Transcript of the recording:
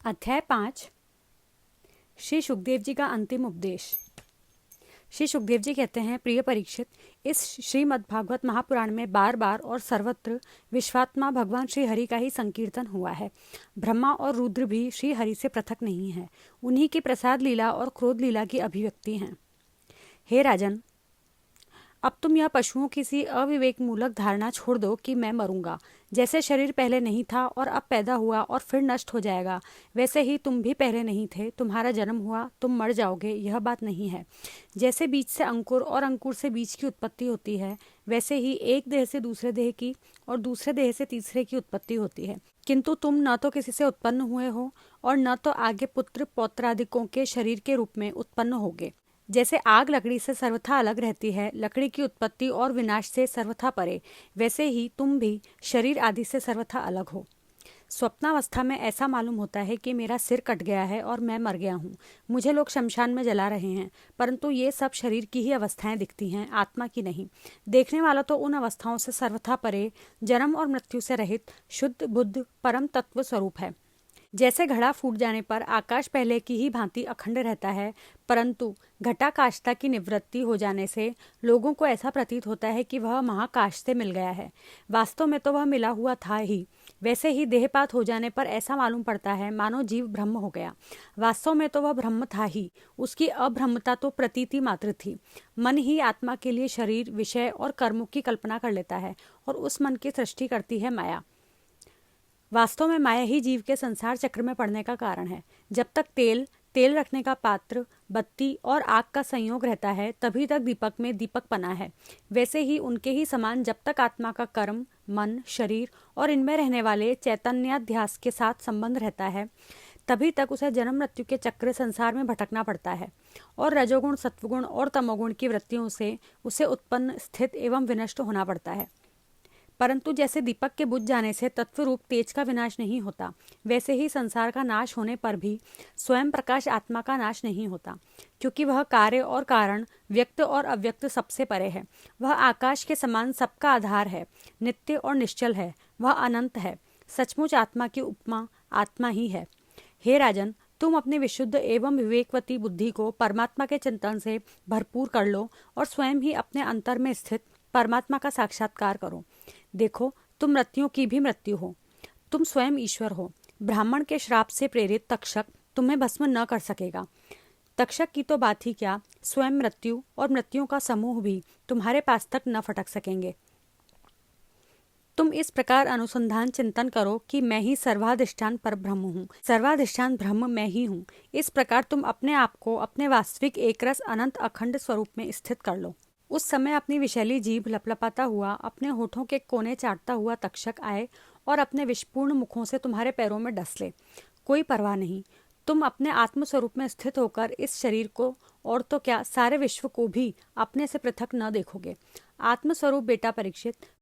अध्याय 5। श्री सुखदेव जी का अंतिम उपदेश। श्री सुखदेव जी कहते हैं, प्रिय परीक्षित, इस श्रीमद् भागवत महापुराण में बार बार और सर्वत्र विश्वात्मा भगवान श्री हरि का ही संकीर्तन हुआ है। ब्रह्मा और रुद्र भी श्री हरि से पृथक नहीं है, उन्हीं की प्रसाद लीला और क्रोध लीला की अभिव्यक्ति हैं। हे राजन, अब तुम यह पशुओं की सी अविवेक मूलक धारणा छोड़ दो कि मैं मरूंगा। जैसे शरीर पहले नहीं था और अब पैदा हुआ और फिर नष्ट हो जाएगा, वैसे ही तुम भी पहले नहीं थे, तुम्हारा जन्म हुआ, तुम मर जाओगे, यह बात नहीं है। जैसे बीज से अंकुर और अंकुर से बीज की उत्पत्ति होती है, वैसे ही एक देह से दूसरे देह की और दूसरे देह से तीसरे की उत्पत्ति होती है। किंतु तुम न तो किसी से उत्पन्न हुए हो और न तो आगे पुत्र पौत्रादिकों के शरीर के रूप में उत्पन्न होगे। जैसे आग लकड़ी से सर्वथा अलग रहती है, लकड़ी की उत्पत्ति और विनाश से सर्वथा परे, वैसे ही तुम भी शरीर आदि से सर्वथा अलग हो। स्वप्नावस्था में ऐसा मालूम होता है कि मेरा सिर कट गया है और मैं मर गया हूँ, मुझे लोग शमशान में जला रहे हैं, परंतु ये सब शरीर की ही अवस्थाएं दिखती हैं, आत्मा की नहीं। देखने वाला तो उन अवस्थाओं से सर्वथा परे, जन्म और मृत्यु से रहित शुद्ध बुद्ध परम तत्व स्वरूप है। जैसे घड़ा फूट जाने पर आकाश पहले की ही भांति अखंड रहता है, परंतु घटाकाशता की निवृत्ति हो जाने से लोगों को ऐसा प्रतीत होता है कि वह महाकाश से मिल गया है। वास्तव में तो वह मिला हुआ था ही। वैसे ही देहपात हो जाने पर ऐसा मालूम पड़ता है मानो जीव ब्रह्म हो गया। वास्तव में तो वह ब्रह्म था ही, उसकी अब्रह्मता तो प्रतीति मात्र थी। मन ही आत्मा के लिए शरीर, विषय और कर्मों की कल्पना कर लेता है और उस मन की सृष्टि करती है माया। वास्तव में माया ही जीव के संसार चक्र में पड़ने का कारण है। जब तक तेल रखने का पात्र, बत्ती और आग का संयोग रहता है, तभी तक दीपक में दीपक पना है। वैसे ही उनके ही समान जब तक आत्मा का कर्म, मन, शरीर और इनमें रहने वाले चैतन्याध्यास के साथ संबंध रहता है, तभी तक उसे जन्म मृत्यु के चक्र संसार में भटकना पड़ता है और रजोगुण, सत्वगुण और तमोगुण की वृत्तियों से उसे उत्पन्न, स्थित एवं विनष्ट होना पड़ता है। परंतु जैसे दीपक के बुझ जाने से तत्व रूप तेज का विनाश नहीं होता, वैसे ही संसार का नाश होने पर भी स्वयं प्रकाश आत्मा का नाश नहीं होता, क्योंकि वह कार्य और कारण, व्यक्त और अव्यक्त सबसे परे है। वह आकाश के समान सबका आधार है, नित्य और निश्चल है, वह अनंत है। सचमुच आत्मा की उपमा आत्मा ही है। हे राजन, तुम अपने विशुद्ध एवं विवेकवती बुद्धि को परमात्मा के चिंतन से भरपूर कर लो और स्वयं ही अपने अंतर में स्थित परमात्मा का साक्षात्कार करो। देखो, तुम मृत्युओं की भी मृत्यु हो, तुम स्वयं ईश्वर हो। ब्राह्मण के श्राप से प्रेरित तक्षक तुम्हें भस्म न कर सकेगा। तक्षक की तो बात ही क्या, स्वयं मृत्यु और मृत्युओं का समूह भी तुम्हारे पास तक न फटक सकेंगे। तुम इस प्रकार अनुसंधान चिंतन करो कि मैं ही सर्वाधिष्ठान पर ब्रह्म हूँ, सर्वाधिष्ठान ब्रह्म मैं ही हूँ। इस प्रकार तुम अपने आप को अपने वास्तविक एकरस अनंत अखंड स्वरूप में स्थित कर लो। उस समय अपनी विशैली जीभ लपलपाता हुआ, अपने होठों के कोने चाटता हुआ तक्षक आए और अपने विषपूर्ण मुखों से तुम्हारे पैरों में डस ले। कोई परवाह नहीं, तुम अपने आत्मस्वरूप में स्थित होकर इस शरीर को और तो क्या, सारे विश्व को भी अपने से पृथक न देखोगे। आत्मस्वरूप बेटा परीक्षित,